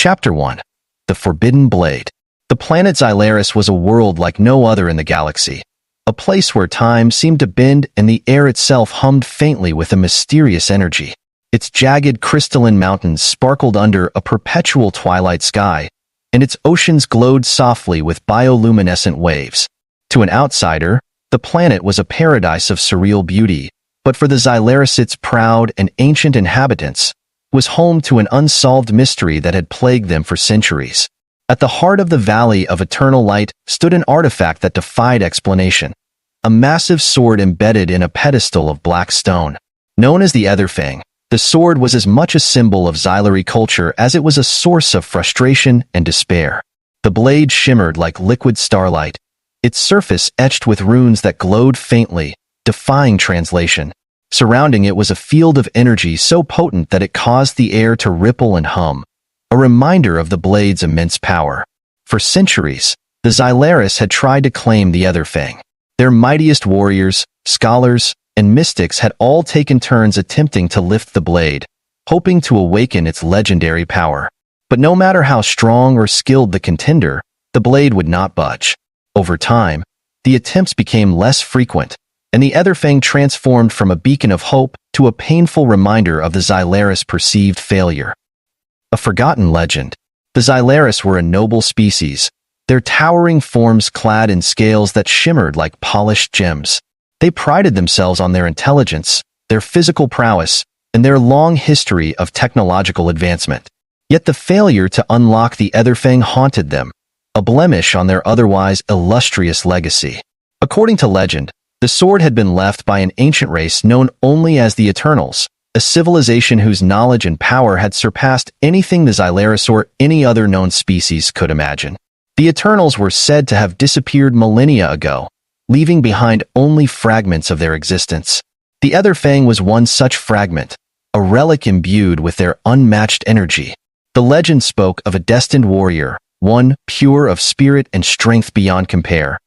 Chapter 1. The Forbidden Blade. The planet Xylaris was a world like no other in the galaxy, a place where time seemed to bend and the air itself hummed faintly with a mysterious energy. Its jagged crystalline mountains sparkled under a perpetual twilight sky, and its oceans glowed softly with bioluminescent waves. To an outsider, the planet was a paradise of surreal beauty, but for the Xylarisids' proud and ancient inhabitants, was home to an unsolved mystery that had plagued them for centuries. At the heart of the Valley of Eternal Light stood an artifact that defied explanation, a massive sword embedded in a pedestal of black stone. Known as the Etherfang, the sword was as much a symbol of Xylari culture as it was a source of frustration and despair. The blade shimmered like liquid starlight, its surface etched with runes that glowed faintly, defying translation. Surrounding it was a field of energy so potent that it caused the air to ripple and hum, a reminder of the blade's immense power. For centuries, the Xylaris had tried to claim the Etherfang. Their mightiest warriors, scholars, and mystics had all taken turns attempting to lift the blade, hoping to awaken its legendary power. But no matter how strong or skilled the contender, the blade would not budge. Over time, the attempts became less frequent, and the Etherfang transformed from a beacon of hope to a painful reminder of the Xylaris' perceived failure. A forgotten legend. The Xylaris were a noble species, their towering forms clad in scales that shimmered like polished gems. They prided themselves on their intelligence, their physical prowess, and their long history of technological advancement. Yet the failure to unlock the Etherfang haunted them, a blemish on their otherwise illustrious legacy. According to legend, the sword had been left by an ancient race known only as the Eternals, a civilization whose knowledge and power had surpassed anything the Xylaris or any other known species could imagine. The Eternals were said to have disappeared millennia ago, leaving behind only fragments of their existence. The Etherfang was one such fragment, a relic imbued with their unmatched energy. The legend spoke of a destined warrior, one pure of spirit and strength beyond compare,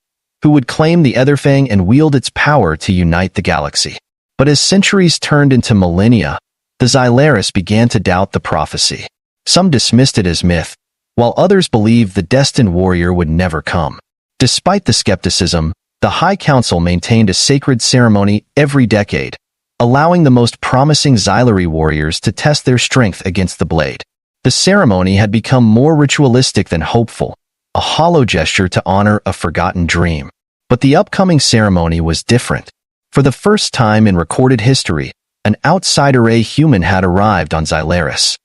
who would claim the Etherfang and wield its power to unite the galaxy. But as centuries turned into millennia, the Xylaris began to doubt the prophecy. Some dismissed it as myth, while others believed the destined warrior would never come. Despite the skepticism, the High Council maintained a sacred ceremony every decade, allowing the most promising Xylari warriors to test their strength against the blade. The ceremony had become more ritualistic than hopeful, a hollow gesture to honor a forgotten dream. But the upcoming ceremony was different. For the first time in recorded history, an outsider-a human had arrived on Xylaris.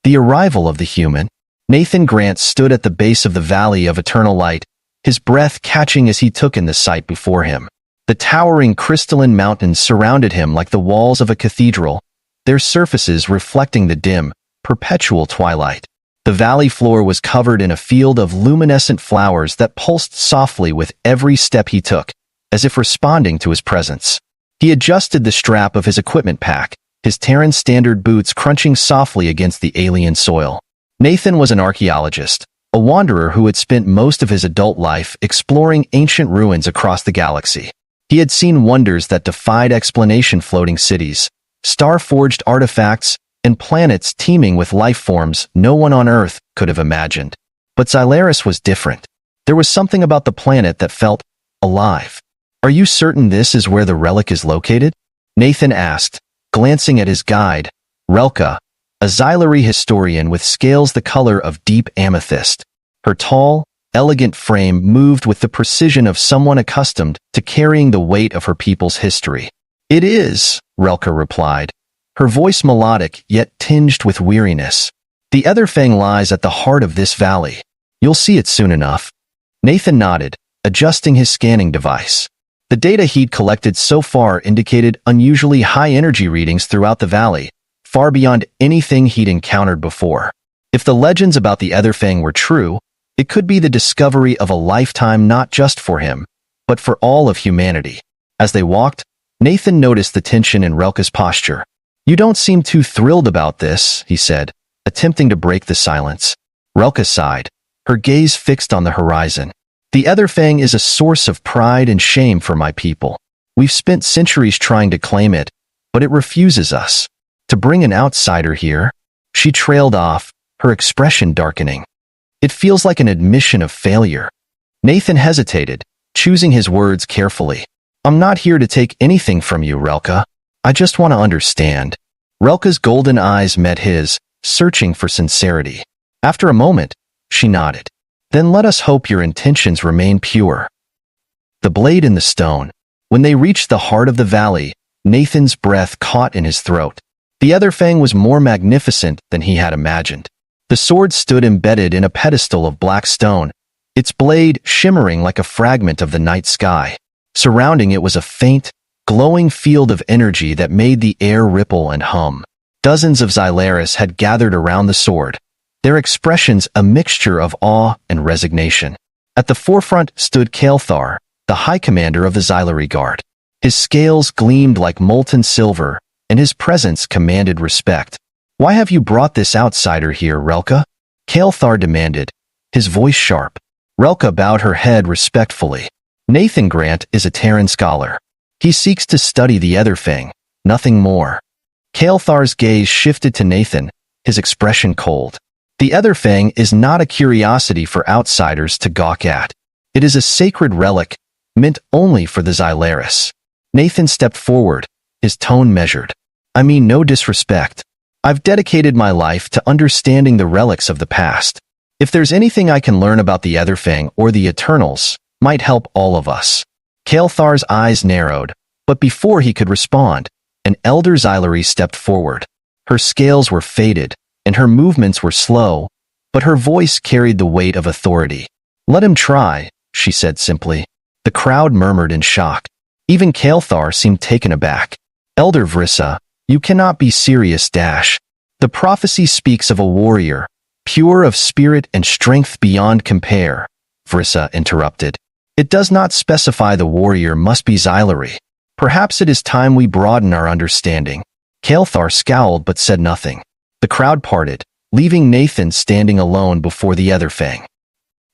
The arrival of the human, Nathan Grant stood at the base of the Valley of Eternal Light, his breath catching as he took in the sight before him. The towering crystalline mountains surrounded him like the walls of a cathedral, their surfaces reflecting the dim, perpetual twilight. The valley floor was covered in a field of luminescent flowers that pulsed softly with every step he took, as if responding to his presence. He adjusted the strap of his equipment pack, his Terran standard boots crunching softly against the alien soil. Nathan was an archaeologist, a wanderer who had spent most of his adult life exploring ancient ruins across the galaxy. He had seen wonders that defied explanation: floating cities, star-forged artifacts, and planets teeming with life forms no one on Earth could have imagined. But Xylaris was different. There was something about the planet that felt alive. "Are you certain this is where the relic is located?" Nathan asked, glancing at his guide, Relka, a Xylari historian with scales the color of deep amethyst. Her tall, elegant frame moved with the precision of someone accustomed to carrying the weight of her people's history. "It is," Relka replied, her voice melodic yet tinged with weariness. "The Etherfang lies at the heart of this valley. You'll see it soon enough." Nathan nodded, adjusting his scanning device. The data he'd collected so far indicated unusually high energy readings throughout the valley, far beyond anything he'd encountered before. If the legends about the Etherfang were true, it could be the discovery of a lifetime not just for him, but for all of humanity. As they walked, Nathan noticed the tension in Relka's posture. "You don't seem too thrilled about this," he said, attempting to break the silence. Relka sighed, her gaze fixed on the horizon. "The Etherfang is a source of pride and shame for my people. We've spent centuries trying to claim it, but it refuses us. To bring an outsider here..." She trailed off, her expression darkening. It feels like an admission of failure. Nathan hesitated, choosing his words carefully. I'm not here to take anything from you, Relka. I just want to understand. Relka's golden eyes met his, searching for sincerity. After a moment, she nodded. Then let us hope your intentions remain pure. The blade in the stone. When they reached the heart of the valley, Nathan's breath caught in his throat. The other fang was more magnificent than he had imagined. The sword stood embedded in a pedestal of black stone, its blade shimmering like a fragment of the night sky. Surrounding it was a faint, glowing field of energy that made the air ripple and hum. Dozens of Xylaris had gathered around the sword, their expressions a mixture of awe and resignation. At the forefront stood Kael'thar, the High Commander of the Xylari Guard. His scales gleamed like molten silver, and his presence commanded respect. Why have you brought this outsider here, Relka? Kael'thar demanded, his voice sharp. Relka bowed her head respectfully. Nathan Grant is a Terran scholar. He seeks to study the Etherfang, nothing more. Kael'thar's gaze shifted to Nathan, his expression cold. The Etherfang is not a curiosity for outsiders to gawk at. It is a sacred relic, meant only for the Xylaris. Nathan stepped forward, his tone measured. I mean no disrespect. I've dedicated my life to understanding the relics of the past. If there's anything I can learn about the Etherfang or the Eternals, might help all of us. Kael'thar's eyes narrowed, but before he could respond, an elder Xylari stepped forward. Her scales were faded, and her movements were slow, but her voice carried the weight of authority. Let him try, she said simply. The crowd murmured in shock. Even Kael'thar seemed taken aback. Elder Vrissa, you cannot be serious. The prophecy speaks of a warrior, pure of spirit and strength beyond compare, Vrissa interrupted. It does not specify the warrior must be Xylari. Perhaps it is time we broaden our understanding. Kael'thar scowled but said nothing. The crowd parted, leaving Nathan standing alone before the Etherfang.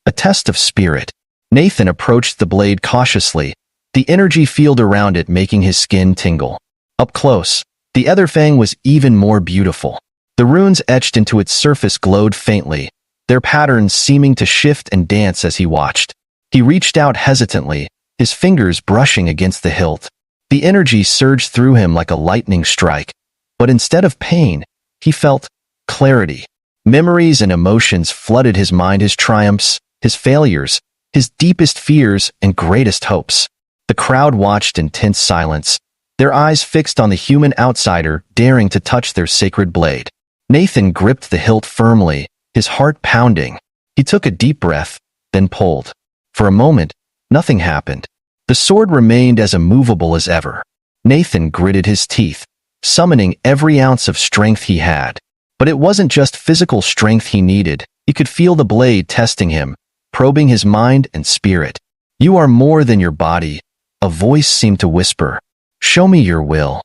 A test of spirit. Nathan approached the blade cautiously, the energy field around it making his skin tingle. Up close, the Etherfang was even more beautiful. The runes etched into its surface glowed faintly, their patterns seeming to shift and dance as he watched. He reached out hesitantly, his fingers brushing against the hilt. The energy surged through him like a lightning strike, but instead of pain, he felt clarity. Memories and emotions flooded his mind, his triumphs, his failures, his deepest fears and greatest hopes. The crowd watched in tense silence, their eyes fixed on the human outsider daring to touch their sacred blade. Nathan gripped the hilt firmly, his heart pounding. He took a deep breath, then pulled. For a moment, nothing happened. The sword remained as immovable as ever. Nathan gritted his teeth, summoning every ounce of strength he had. But it wasn't just physical strength he needed. He could feel the blade testing him, probing his mind and spirit. You are more than your body, a voice seemed to whisper. Show me your will.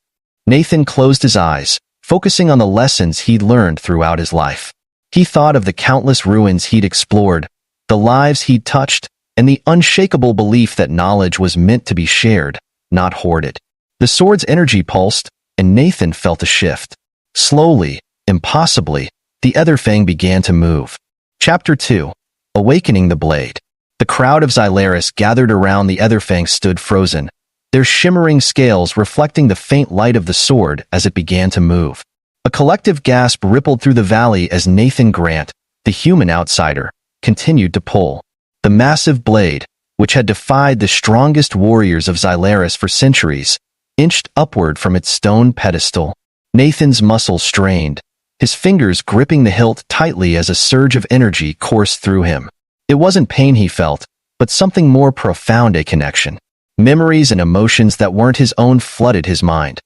Nathan closed his eyes, focusing on the lessons he'd learned throughout his life. He thought of the countless ruins he'd explored, the lives he'd touched, and the unshakable belief that knowledge was meant to be shared, not hoarded. The sword's energy pulsed, and Nathan felt a shift. Slowly, impossibly, the Etherfang began to move. Chapter 2. Awakening the Blade. The crowd of Xylaris gathered around the Etherfang stood frozen, their shimmering scales reflecting the faint light of the sword as it began to move. A collective gasp rippled through the valley as Nathan Grant, the human outsider, continued to pull. The massive blade, which had defied the strongest warriors of Xylaris for centuries, inched upward from its stone pedestal. Nathan's muscles strained, his fingers gripping the hilt tightly as a surge of energy coursed through him. It wasn't pain he felt, but something more profound, a connection. Memories and emotions that weren't his own flooded his mind.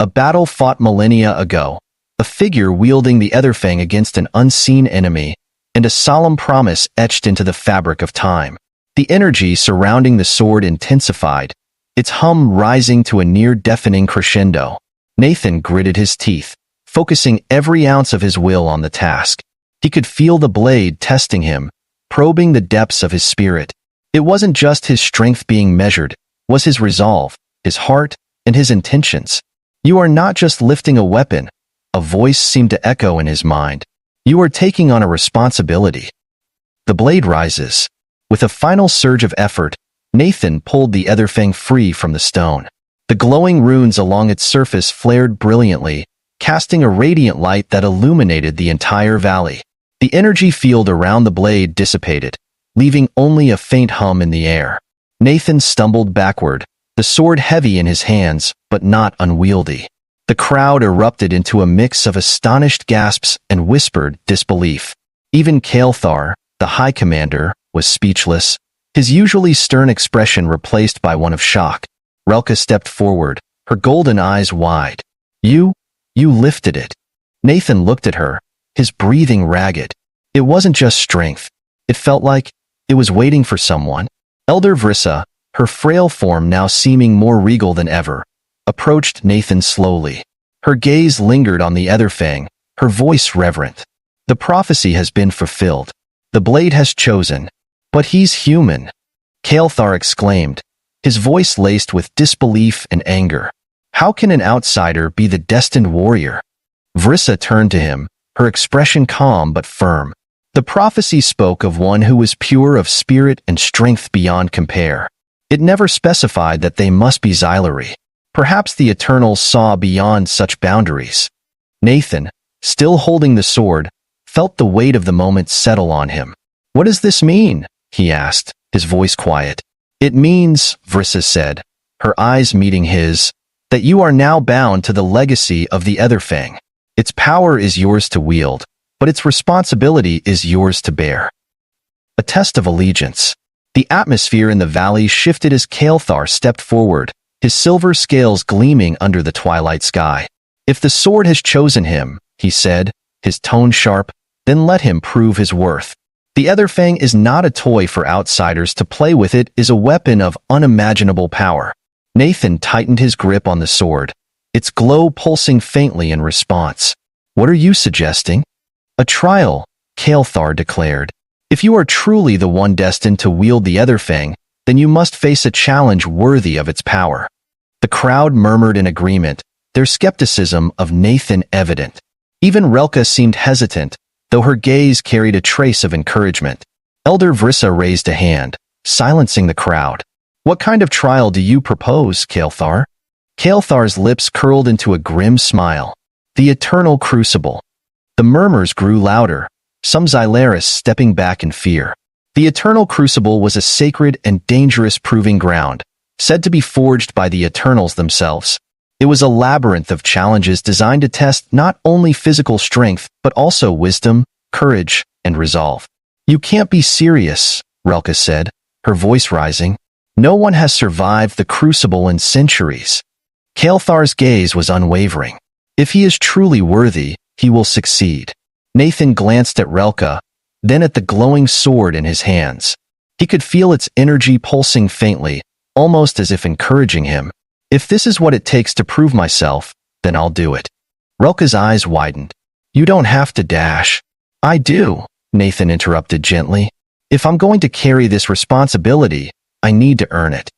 A battle fought millennia ago, a figure wielding the Etherfang against an unseen enemy, and a solemn promise etched into the fabric of time. The energy surrounding the sword intensified, its hum rising to a near-deafening crescendo. Nathan gritted his teeth, focusing every ounce of his will on the task. He could feel the blade testing him, probing the depths of his spirit. It wasn't just his strength being measured, it was his resolve, his heart, and his intentions. You are not just lifting a weapon, a voice seemed to echo in his mind. You are taking on a responsibility. The blade rises. With a final surge of effort, Nathan pulled the Etherfang free from the stone. The glowing runes along its surface flared brilliantly, casting a radiant light that illuminated the entire valley. The energy field around the blade dissipated, leaving only a faint hum in the air. Nathan stumbled backward, the sword heavy in his hands, but not unwieldy. The crowd erupted into a mix of astonished gasps and whispered disbelief. Even Kael'thar, the High Commander, was speechless, his usually stern expression replaced by one of shock. Relka stepped forward, her golden eyes wide. You lifted it." Nathan looked at her, his breathing ragged. It wasn't just strength. It felt like it was waiting for someone. Elder Vrissa, her frail form now seeming more regal than ever, approached Nathan slowly. Her gaze lingered on the Etherfang, her voice reverent. "The prophecy has been fulfilled. The blade has chosen. But he's human," Kael'thar exclaimed, his voice laced with disbelief and anger. "How can an outsider be the destined warrior?" Vrissa turned to him, her expression calm but firm. The prophecy spoke of one who was pure of spirit and strength beyond compare. It never specified that they must be Xylari. Perhaps the Eternals saw beyond such boundaries. Nathan, still holding the sword, felt the weight of the moment settle on him. "What does this mean?" he asked, his voice quiet. "It means," Vrissa said, her eyes meeting his, "that you are now bound to the legacy of the Etherfang. Its power is yours to wield, but its responsibility is yours to bear." A test of allegiance. The atmosphere in the valley shifted as Kael'thar stepped forward, his silver scales gleaming under the twilight sky. "If the sword has chosen him," he said, his tone sharp, "then let him prove his worth. The Etherfang is not a toy for outsiders to play with. It is a weapon of unimaginable power." Nathan tightened his grip on the sword, its glow pulsing faintly in response. "What are you suggesting?" "A trial," Kael'thar declared. "If you are truly the one destined to wield the Etherfang, then you must face a challenge worthy of its power." The crowd murmured in agreement, their skepticism of Nathan evident. Even Relka seemed hesitant, though her gaze carried a trace of encouragement. Elder Vrissa raised a hand, silencing the crowd. "What kind of trial do you propose, Kael'thar?" Kael'thar's lips curled into a grim smile. "The eternal crucible." The murmurs grew louder, some Xylaris stepping back in fear. The eternal crucible was a sacred and dangerous proving ground, said to be forged by the Eternals themselves. It was a labyrinth of challenges designed to test not only physical strength, but also wisdom, courage, and resolve. "You can't be serious," Relka said, her voice rising. "No one has survived the crucible in centuries." Kael'thar's gaze was unwavering. "If he is truly worthy, he will succeed." Nathan glanced at Relka, then at the glowing sword in his hands. He could feel its energy pulsing faintly, almost as if encouraging him. "If this is what it takes to prove myself, then I'll do it." Relka's eyes widened. "You don't have to dash." "I do," Nathan interrupted gently. "If I'm going to carry this responsibility, I need to earn it."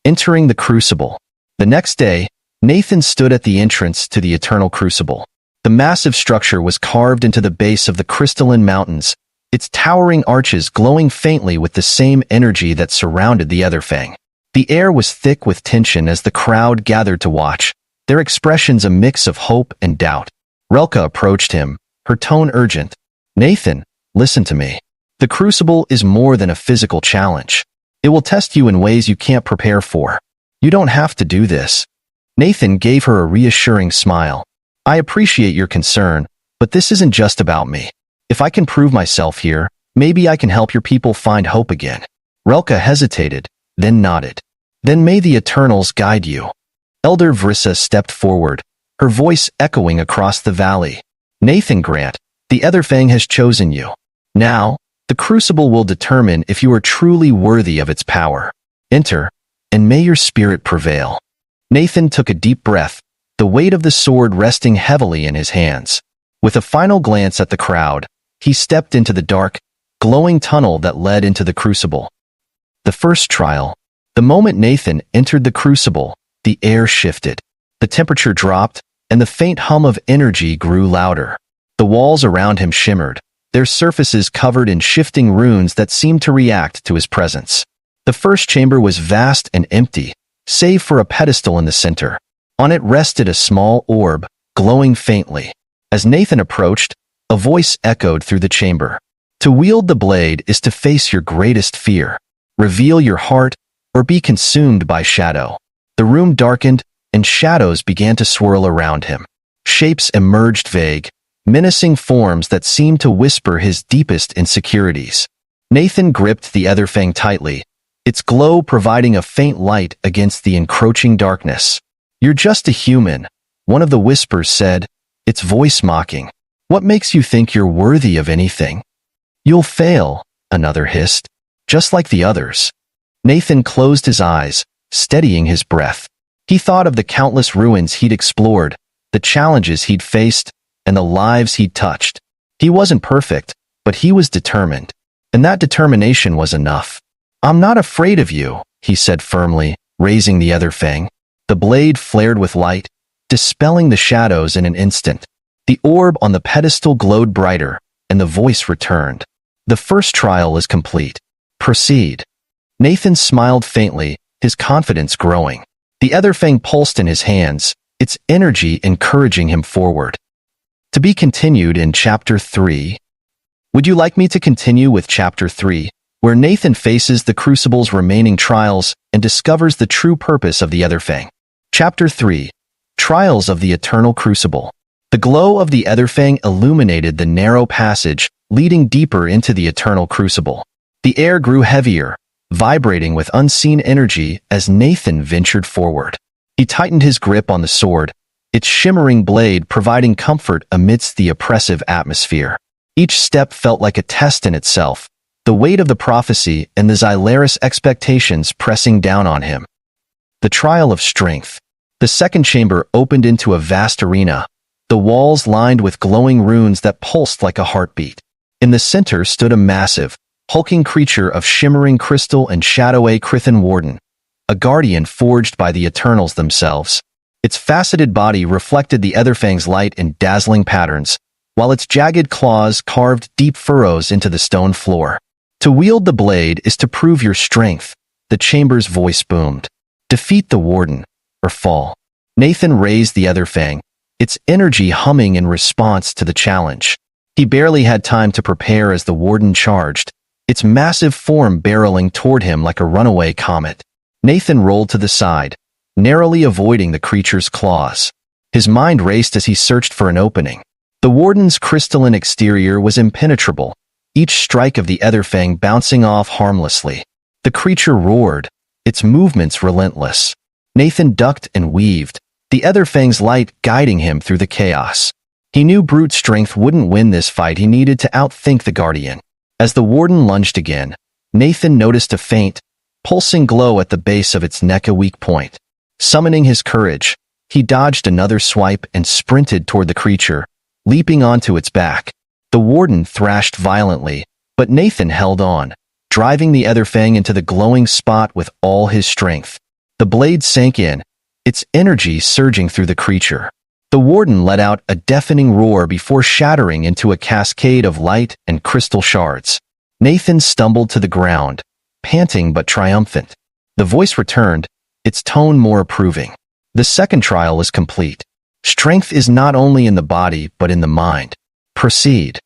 Entering the crucible. The next day, Nathan stood at the entrance to the Eternal Crucible. The massive structure was carved into the base of the crystalline mountains, its towering arches glowing faintly with the same energy that surrounded the Etherfang. The air was thick with tension as the crowd gathered to watch, their expressions a mix of hope and doubt. Relka approached him, her tone urgent. "Nathan, listen to me. The crucible is more than a physical challenge. It will test you in ways you can't prepare for. You don't have to do this." Nathan gave her a reassuring smile. "I appreciate your concern, but this isn't just about me. If I can prove myself here, maybe I can help your people find hope again." Relka hesitated, then nodded. "Then may the Eternals guide you." Elder Vrissa stepped forward, her voice echoing across the valley. "Nathan Grant, the Etherfang has chosen you. Now, the crucible will determine if you are truly worthy of its power. Enter, and may your spirit prevail." Nathan took a deep breath, the weight of the sword resting heavily in his hands. With a final glance at the crowd, he stepped into the dark, glowing tunnel that led into the crucible. The first trial. The moment Nathan entered the crucible, the air shifted. The temperature dropped, and the faint hum of energy grew louder. The walls around him shimmered, their surfaces covered in shifting runes that seemed to react to his presence. The first chamber was vast and empty, save for a pedestal in the center. On it rested a small orb, glowing faintly. As Nathan approached, a voice echoed through the chamber. To wield the blade is to face your greatest fear. Reveal your heart, or be consumed by shadow. The room darkened, and shadows began to swirl around him. Shapes emerged vague, menacing forms that seemed to whisper his deepest insecurities. Nathan gripped the Etherfang tightly, its glow providing a faint light against the encroaching darkness. "You're just a human," one of the whispers said, its voice mocking. "What makes you think you're worthy of anything?" "You'll fail," another hissed, "just like the others." Nathan closed his eyes, steadying his breath. He thought of the countless ruins he'd explored, the challenges he'd faced, and the lives he'd touched. He wasn't perfect, but he was determined. And that determination was enough. "I'm not afraid of you," he said firmly, raising the Etherfang. The blade flared with light, dispelling the shadows in an instant. The orb on the pedestal glowed brighter, and the voice returned. "The first trial is complete. Proceed." Nathan smiled faintly, his confidence growing. The Etherfang pulsed in his hands, its energy encouraging him forward. To be continued in Chapter 3. Would you like me to continue with Chapter 3, where Nathan faces the Crucible's remaining trials and discovers the true purpose of the Etherfang? Chapter 3. Trials of the Eternal Crucible. The glow of the Etherfang illuminated the narrow passage leading deeper into the Eternal Crucible. The air grew heavier, vibrating with unseen energy as Nathan ventured forward. He tightened his grip on the sword, its shimmering blade providing comfort amidst the oppressive atmosphere. Each step felt like a test in itself, the weight of the prophecy and the Xylaris expectations pressing down on him. The Trial of Strength. The second chamber opened into a vast arena, the walls lined with glowing runes that pulsed like a heartbeat. In the center stood a massive, hulking creature of shimmering crystal and shadowy Crithan Warden, a guardian forged by the Eternals themselves. Its faceted body reflected the Etherfang's light in dazzling patterns, while its jagged claws carved deep furrows into the stone floor. "To wield the blade is to prove your strength," the chamber's voice boomed. "Defeat the Warden, or fall." Nathan raised the Etherfang, its energy humming in response to the challenge. He barely had time to prepare as the Warden charged, its massive form barreling toward him like a runaway comet. Nathan rolled to the side, narrowly avoiding the creature's claws. His mind raced as he searched for an opening. The Warden's crystalline exterior was impenetrable, each strike of the Etherfang bouncing off harmlessly. The creature roared, its movements relentless. Nathan ducked and weaved, the Etherfang's light guiding him through the chaos. He knew brute strength wouldn't win this fight. He needed to outthink the Guardian. As the Warden lunged again, Nathan noticed a faint, pulsing glow at the base of its neck, a weak point. Summoning his courage, he dodged another swipe and sprinted toward the creature, leaping onto its back. The Warden thrashed violently, but Nathan held on, driving the Etherfang into the glowing spot with all his strength. The blade sank in, its energy surging through the creature. The Warden let out a deafening roar before shattering into a cascade of light and crystal shards. Nathan stumbled to the ground, panting but triumphant. The voice returned, its tone more approving. "The second trial is complete. Strength is not only in the body but in the mind. Proceed."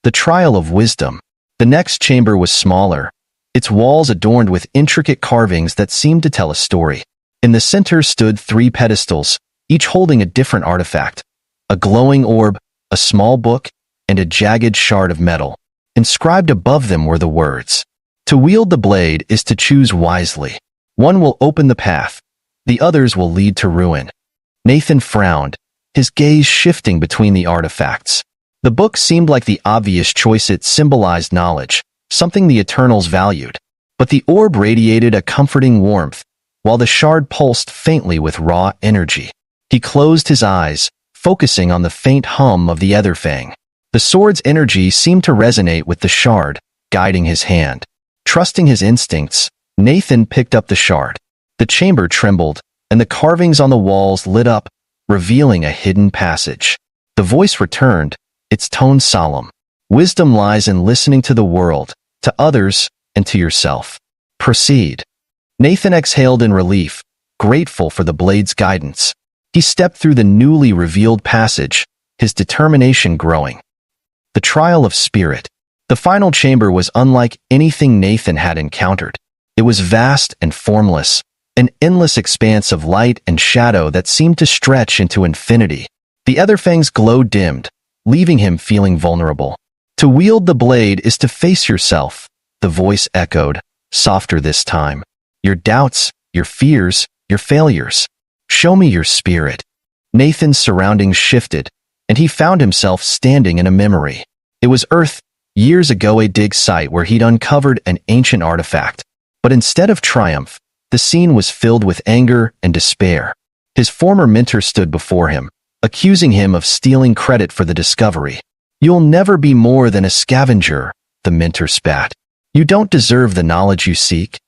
The Trial of Wisdom. The next chamber was smaller, its walls adorned with intricate carvings that seemed to tell a story. In the center stood 3 pedestals, each holding a different artifact: a glowing orb, a small book, and a jagged shard of metal. Inscribed above them were the words, "To wield the blade is to choose wisely. One will open the path, the others will lead to ruin." Nathan frowned, his gaze shifting between the artifacts. The book seemed like the obvious choice. It symbolized knowledge, something the Eternals valued. But the orb radiated a comforting warmth, while the shard pulsed faintly with raw energy. He closed his eyes, focusing on the faint hum of the Etherfang. The sword's energy seemed to resonate with the shard, guiding his hand. Trusting his instincts, Nathan picked up the shard. The chamber trembled, and the carvings on the walls lit up, revealing a hidden passage. The voice returned, its tone solemn. Wisdom lies in listening to the world, to others, and to yourself. Proceed. Nathan exhaled in relief, grateful for the blade's guidance. He stepped through the newly revealed passage, his determination growing. The trial of spirit. The final chamber was unlike anything Nathan had encountered. It was vast and formless, an endless expanse of light and shadow that seemed to stretch into infinity. The Etherfang's glow dimmed, leaving him feeling vulnerable. To wield the blade is to face yourself, the voice echoed, softer this time. Your doubts, your fears, your failures. Show me your spirit. Nathan's surroundings shifted, and he found himself standing in a memory. It was Earth, years ago, a dig site where he'd uncovered an ancient artifact. But instead of triumph, the scene was filled with anger and despair. His former mentor stood before him, accusing him of stealing credit for the discovery. You'll never be more than a scavenger, the mentor spat. You don't deserve the knowledge you seek.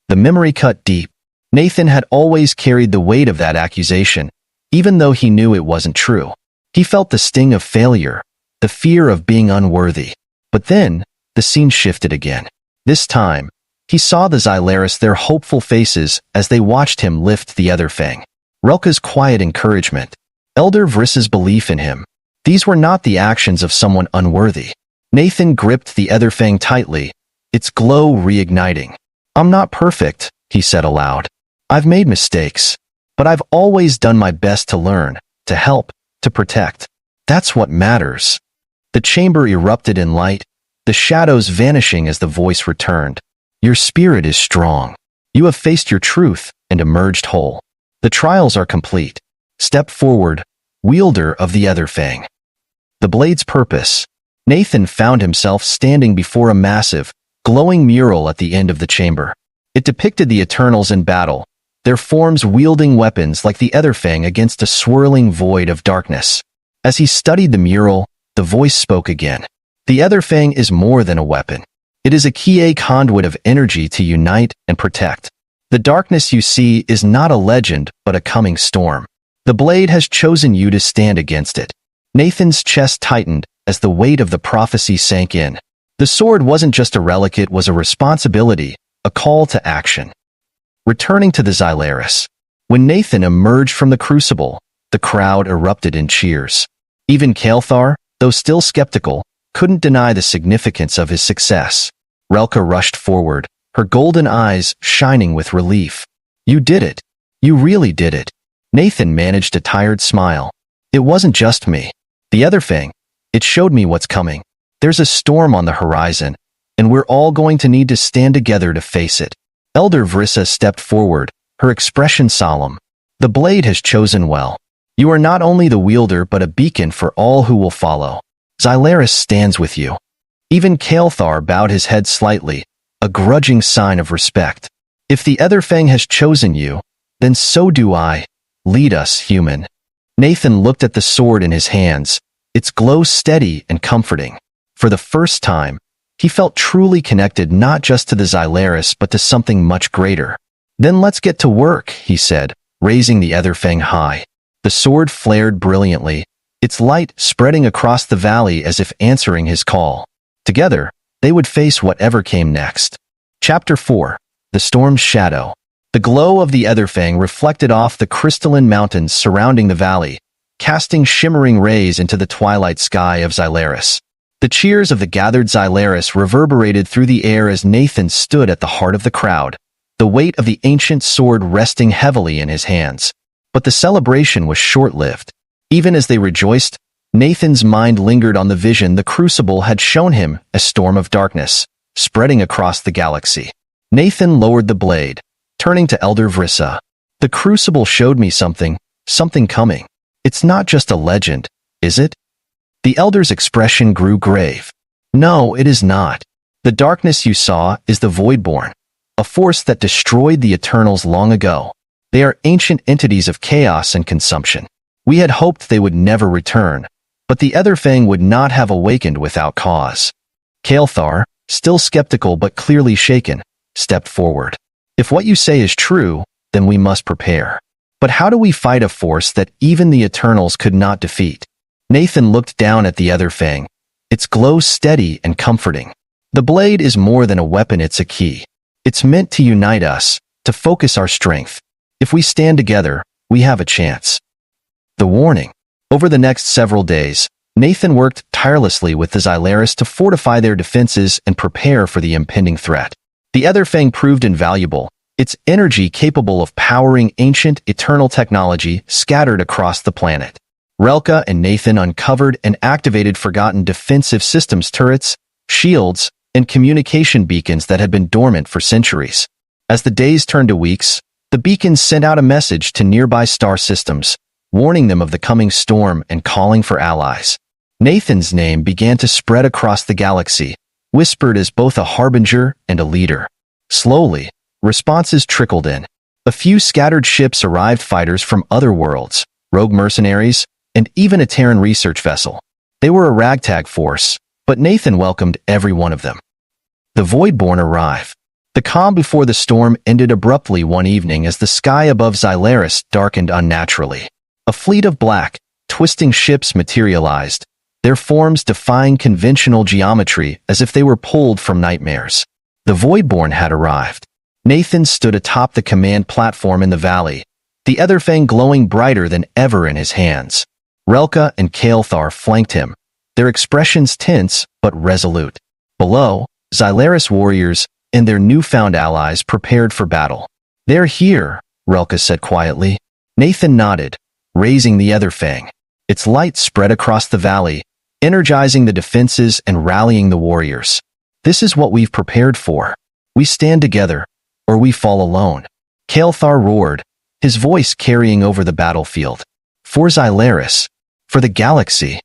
The memory cut deep. Nathan had always carried the weight of that accusation, even though he knew it wasn't true. He felt the sting of failure, the fear of being unworthy. But then, the scene shifted again. This time, he saw the Xylaris, their hopeful faces as they watched him lift the Etherfang. Relka's quiet encouragement, Elder Vrissa's belief in him. These were not the actions of someone unworthy. Nathan gripped the Etherfang tightly, its glow reigniting. I'm not perfect, he said aloud. I've made mistakes, but I've always done my best to learn, to help, to protect. That's what matters. The chamber erupted in light, the shadows vanishing as the voice returned. Your spirit is strong. You have faced your truth and emerged whole. The trials are complete. Step forward, wielder of the Etherfang. The blade's purpose. Nathan found himself standing before a massive, glowing mural at the end of the chamber. It depicted the Eternals in battle, their forms wielding weapons like the Etherfang against a swirling void of darkness. As he studied the mural, the voice spoke again. The Etherfang is more than a weapon. It is a key conduit of energy to unite and protect. The darkness you see is not a legend, but a coming storm. The blade has chosen you to stand against it. Nathan's chest tightened as the weight of the prophecy sank in. The sword wasn't just a relic, it was a responsibility, a call to action. Returning to the Xylaris. When Nathan emerged from the crucible, the crowd erupted in cheers. Even Kael'thar, though still skeptical, couldn't deny the significance of his success. Relka rushed forward, her golden eyes shining with relief. You did it. You really did it. Nathan managed a tired smile. It wasn't just me. The Etherfang, it showed me what's coming. There's a storm on the horizon, and we're all going to need to stand together to face it. Elder Vrissa stepped forward, her expression solemn. The blade has chosen well. You are not only the wielder but a beacon for all who will follow. Xylaris stands with you. Even Kael'thar bowed his head slightly, a grudging sign of respect. If the Etherfang has chosen you, then so do I. Lead us, human. Nathan looked at the sword in his hands, its glow steady and comforting. For the first time, he felt truly connected not just to the Xylaris but to something much greater. Then let's get to work, he said, raising the Etherfang high. The sword flared brilliantly, its light spreading across the valley as if answering his call. Together, they would face whatever came next. Chapter 4. The Storm's Shadow. The glow of the Etherfang reflected off the crystalline mountains surrounding the valley, casting shimmering rays into the twilight sky of Xylaris. The cheers of the gathered Xylaris reverberated through the air as Nathan stood at the heart of the crowd, the weight of the ancient sword resting heavily in his hands. But the celebration was short-lived. Even as they rejoiced, Nathan's mind lingered on the vision the crucible had shown him, a storm of darkness, spreading across the galaxy. Nathan lowered the blade, turning to Elder Vrissa. The crucible showed me something coming. It's not just a legend, is it? The elder's expression grew grave. No, it is not. The darkness you saw is the Voidborn, a force that destroyed the Eternals long ago. They are ancient entities of chaos and consumption. We had hoped they would never return, but the Etherfang would not have awakened without cause. Kael'thar, still skeptical but clearly shaken, stepped forward. If what you say is true, then we must prepare. But how do we fight a force that even the Eternals could not defeat? Nathan looked down at the other fang, its glow steady and comforting. The blade is more than a weapon, it's a key. It's meant to unite us, to focus our strength. If we stand together, we have a chance. The warning. Over the next several days, Nathan worked tirelessly with the Xylaris to fortify their defenses and prepare for the impending threat. The other fang proved invaluable, its energy capable of powering ancient, eternal technology scattered across the planet. Relka and Nathan uncovered and activated forgotten defensive systems turrets, shields, and communication beacons that had been dormant for centuries. As the days turned to weeks, the beacons sent out a message to nearby star systems, warning them of the coming storm and calling for allies. Nathan's name began to spread across the galaxy, whispered as both a harbinger and a leader. Slowly, responses trickled in. A few scattered ships arrived, fighters from other worlds, rogue mercenaries, and even a Terran research vessel. They were a ragtag force, but Nathan welcomed every one of them. The Voidborn arrived. The calm before the storm ended abruptly one evening as the sky above Xylaris darkened unnaturally. A fleet of black, twisting ships materialized, their forms defying conventional geometry as if they were pulled from nightmares. The Voidborn had arrived. Nathan stood atop the command platform in the valley, the other fang glowing brighter than ever in his hands. Relka and Kael'thar flanked him, their expressions tense but resolute. Below, Xylaris warriors and their newfound allies prepared for battle. "They're here," Relka said quietly. Nathan nodded, raising the other fang. Its light spread across the valley, energizing the defenses and rallying the warriors. "This is what we've prepared for. We stand together, or we fall alone." Kael'thar roared, his voice carrying over the battlefield. "For Xylaris, for the galaxy."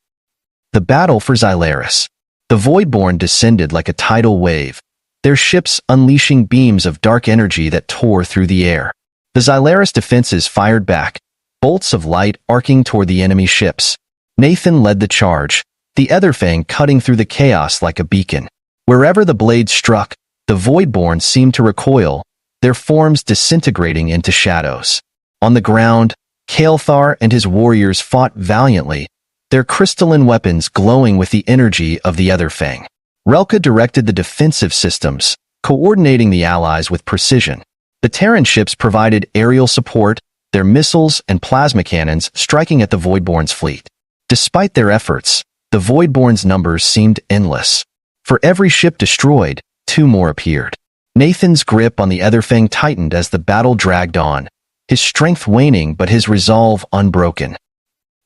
The battle for Xylaris. The Voidborn descended like a tidal wave, their ships unleashing beams of dark energy that tore through the air. The Xylaris defenses fired back, bolts of light arcing toward the enemy ships. Nathan led the charge, the other fang cutting through the chaos like a beacon. Wherever the blade struck, the Voidborn seemed to recoil, their forms disintegrating into shadows. On the ground, Kael'thar and his warriors fought valiantly, their crystalline weapons glowing with the energy of the other fang. Relka directed the defensive systems, coordinating the allies with precision. The Terran ships provided aerial support, their missiles and plasma cannons striking at the Voidborn's fleet. Despite their efforts, the Voidborn's numbers seemed endless. For every ship destroyed, two more appeared. Nathan's grip on the other fang tightened as the battle dragged on, his strength waning but his resolve unbroken.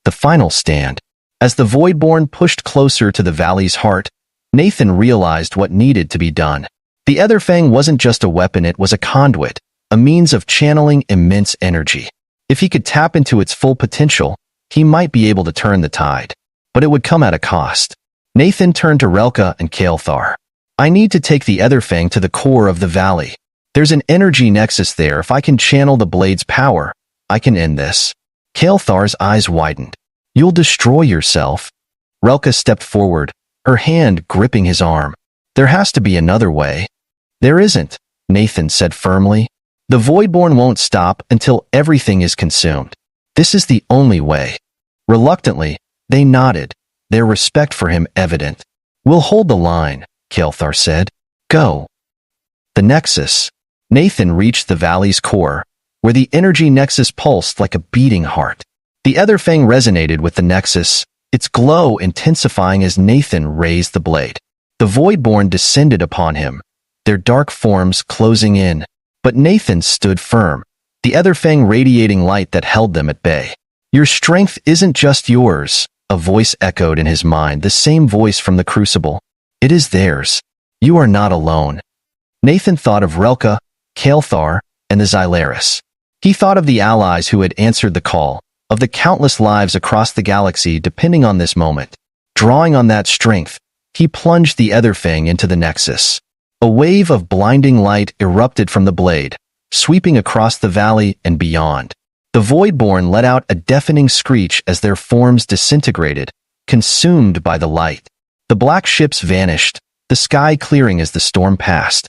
The final stand. As the Voidborn pushed closer to the valley's heart, Nathan realized what needed to be done. The other fang wasn't just a weapon, it was a conduit, a means of channeling immense energy. If he could tap into its full potential, he might be able to turn the tide. But it would come at a cost. Nathan turned to Relka and Kael'thar. "I need to take the other fang to the core of the valley. There's an energy nexus there. If I can channel the blade's power, I can end this." Kael'thar's eyes widened. "You'll destroy yourself." Relka stepped forward, her hand gripping his arm. "There has to be another way." "There isn't," Nathan said firmly. "The Voidborn won't stop until everything is consumed. This is the only way." Reluctantly, they nodded, their respect for him evident. "We'll hold the line," Kael'thar said. "Go." The Nexus. Nathan reached the valley's core, where the energy nexus pulsed like a beating heart. The other fang resonated with the nexus, its glow intensifying as Nathan raised the blade. The Voidborn descended upon him, their dark forms closing in, but Nathan stood firm, the other fang radiating light that held them at bay. "Your strength isn't just yours," a voice echoed in his mind, the same voice from the crucible. "It is theirs. You are not alone." Nathan thought of Relka, Kael'thar, and the Xylaris. He thought of the allies who had answered the call, of the countless lives across the galaxy depending on this moment. Drawing on that strength, he plunged the other fang into the nexus. A wave of blinding light erupted from the blade, sweeping across the valley and beyond. The Voidborn let out a deafening screech as their forms disintegrated, consumed by the light. The black ships vanished, the sky clearing as the storm passed.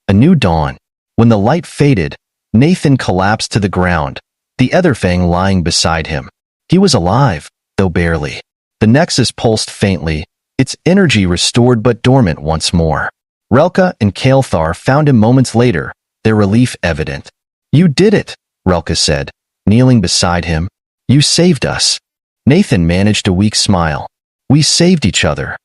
A new dawn. When the light faded, Nathan collapsed to the ground, the other fang lying beside him. He was alive, though barely. The nexus pulsed faintly, its energy restored but dormant once more. Relka and Kael'thar found him moments later, their relief evident. "You did it," Relka said, kneeling beside him. "You saved us." Nathan managed a weak smile. "We saved each other."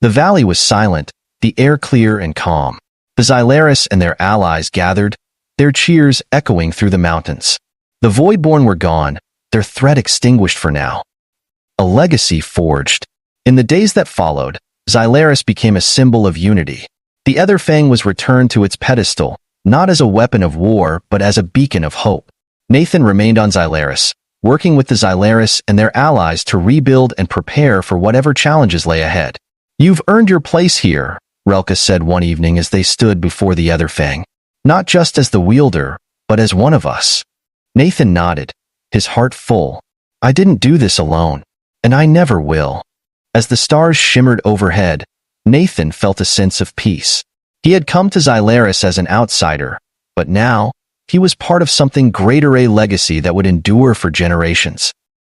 The valley was silent, the air clear and calm. The Xylaris and their allies gathered, their cheers echoing through the mountains. The Voidborn were gone, their threat extinguished for now. A legacy forged. In the days that followed, Xylaris became a symbol of unity. The Etherfang was returned to its pedestal, not as a weapon of war but as a beacon of hope. Nathan remained on Xylaris, working with the Xylaris and their allies to rebuild and prepare for whatever challenges lay ahead. "You've earned your place here," Relka said one evening as they stood before the Etherfang. "Not just as the wielder, but as one of us." Nathan nodded, his heart full. "I didn't do this alone, and I never will." As the stars shimmered overhead, Nathan felt a sense of peace. He had come to Xylaris as an outsider, but now, he was part of something greater, a legacy that would endure for generations.